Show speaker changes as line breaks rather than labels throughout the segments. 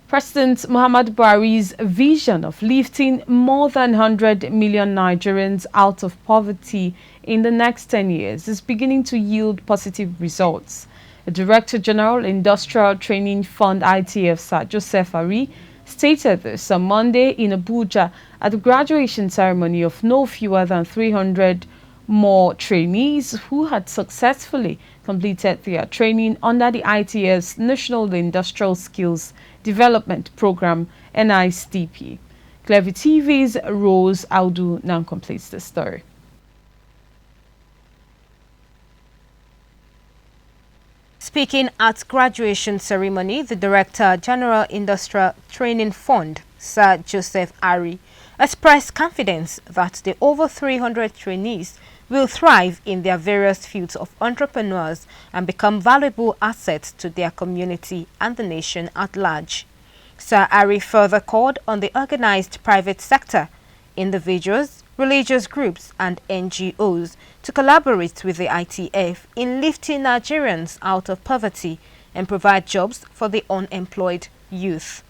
President Muhammadu Buhari's vision of lifting more than 100 million Nigerians out of poverty in the next 10 years is beginning to yield positive results. The Director General Industrial Training Fund ITF, Sir Joseph Ari, stated this on Monday in Abuja at the graduation ceremony of no fewer than 300 more trainees who had successfully completed their training under the ITF's National Industrial Skills Development Program, NISDP. Clever TV's Rose Audu now completes the story.
Speaking at graduation ceremony, the Director General Industrial Training Fund, Sir Joseph Ari, expressed confidence that the over 300 trainees will thrive in their various fields of entrepreneurs and become valuable assets to their community and the nation at large. Sir Ari further called on the organized private sector, individuals, religious groups and NGOs to collaborate with the ITF in lifting Nigerians out of poverty and provide jobs for the unemployed youth.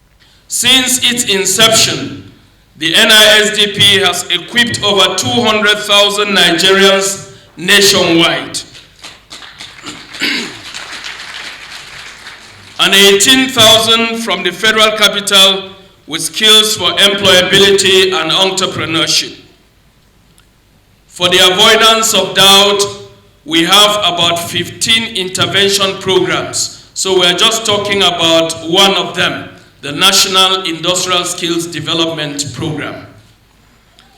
Since its inception, the NISDP has equipped over 200,000 Nigerians nationwide and 18,000 from the federal capital with skills for employability and entrepreneurship. For the avoidance of doubt, we have about 15 intervention programs. So we're just talking about one of them, the National Industrial Skills Development Program.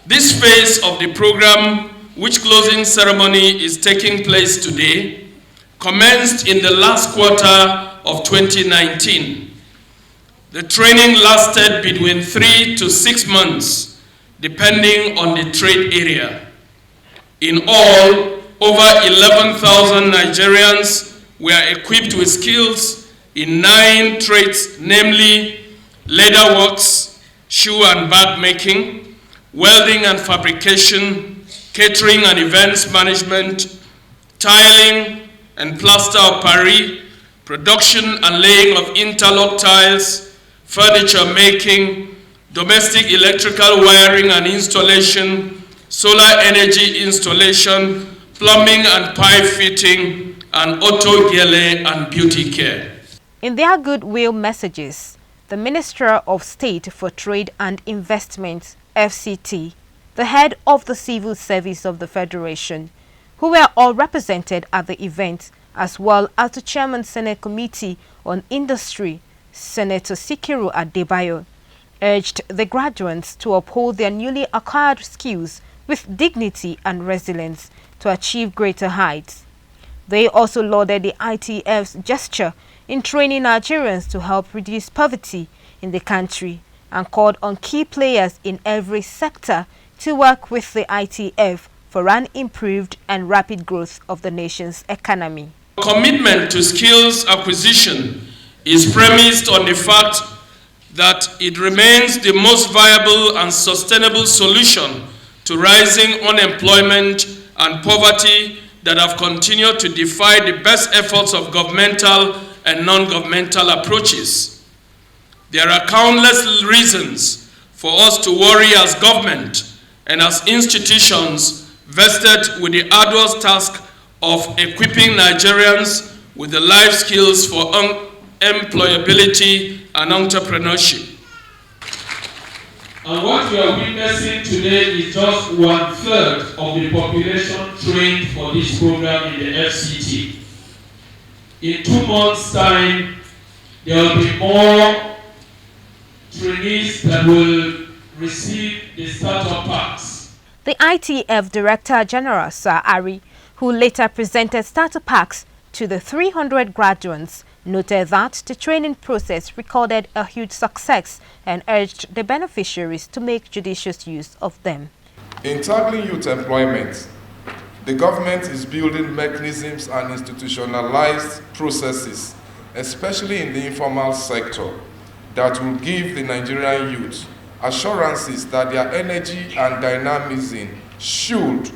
This phase of the program, which closing ceremony is taking place today, commenced in the last quarter of 2019. The training lasted between 3 to 6 months, depending on the trade area. In all, over 11,000 Nigerians were equipped with skills in 9 trades, namely leather works, shoe and bag making, welding and fabrication, catering and events management, tiling and plaster of Paris, production and laying of interlock tiles, furniture making, domestic electrical wiring and installation, solar energy installation, plumbing and pipe fitting, and auto gele and beauty care.
In their goodwill messages, the Minister of State for Trade and Investment, FCT, the head of the Civil Service of the Federation, who were all represented at the event, as well as the Chairman Senate Committee on Industry, Senator Sikiru Adebayo, urged the graduates to uphold their newly acquired skills with dignity and resilience to achieve greater heights. They also lauded the ITF's gesture in training Nigerians to help reduce poverty in the country and called on key players in every sector to work with the ITF for an improved and rapid growth of the nation's economy.
Commitment to skills acquisition is premised on the fact that it remains the most viable and sustainable solution to rising unemployment and poverty that have continued to defy the best efforts of governmental and non-governmental approaches. There are countless reasons for us to worry as government and as institutions vested with the arduous task of equipping Nigerians with the life skills for employability and entrepreneurship. And what we are witnessing today is just 1/3 of the population trained for this program in the FCT. In 2 months' time, there will be more trainees that will receive the startup packs.
The ITF Director General, Sir Ari, who later presented starter packs to the 300 graduates, noted that the training process recorded a huge success and urged the beneficiaries to make judicious use of them.
In tackling youth employment, the government is building mechanisms and institutionalized processes, especially in the informal sector, that will give the Nigerian youth assurances that their energy and dynamism should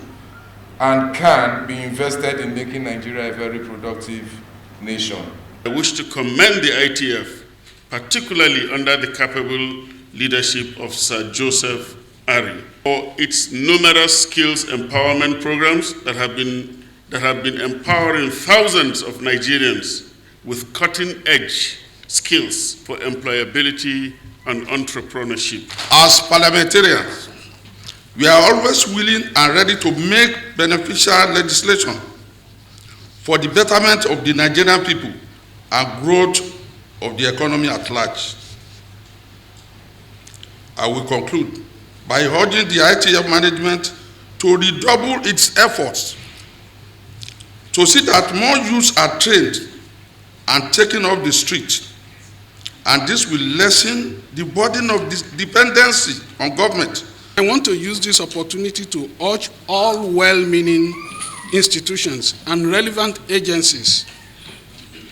and can be invested in making Nigeria a very productive nation.
I wish to commend the ITF particularly under the capable leadership of Sir Joseph Ari, for its numerous skills empowerment programs that have been empowering thousands of Nigerians with cutting-edge skills for employability and entrepreneurship.
As parliamentarians, we are always willing and ready to make beneficial legislation for the betterment of the Nigerian people and growth of the economy at large. I will conclude by urging the ITF management to redouble its efforts to see that more youths are trained and taken off the street, and this will lessen the burden of this dependency on government.
I want to use this opportunity to urge all well-meaning institutions and relevant agencies,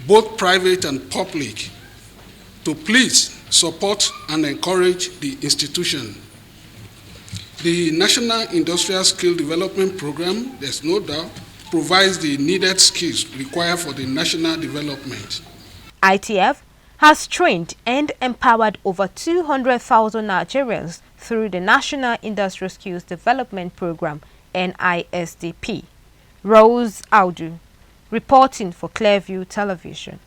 both private and public, to please support and encourage the institution. The National Industrial Skill Development Program, there's no doubt, provides the needed skills required for the national development.
ITF has trained and empowered over 200,000 Nigerians through the National Industrial Skills Development Program, NISDP. Rose Audu, reporting for Clearview Television.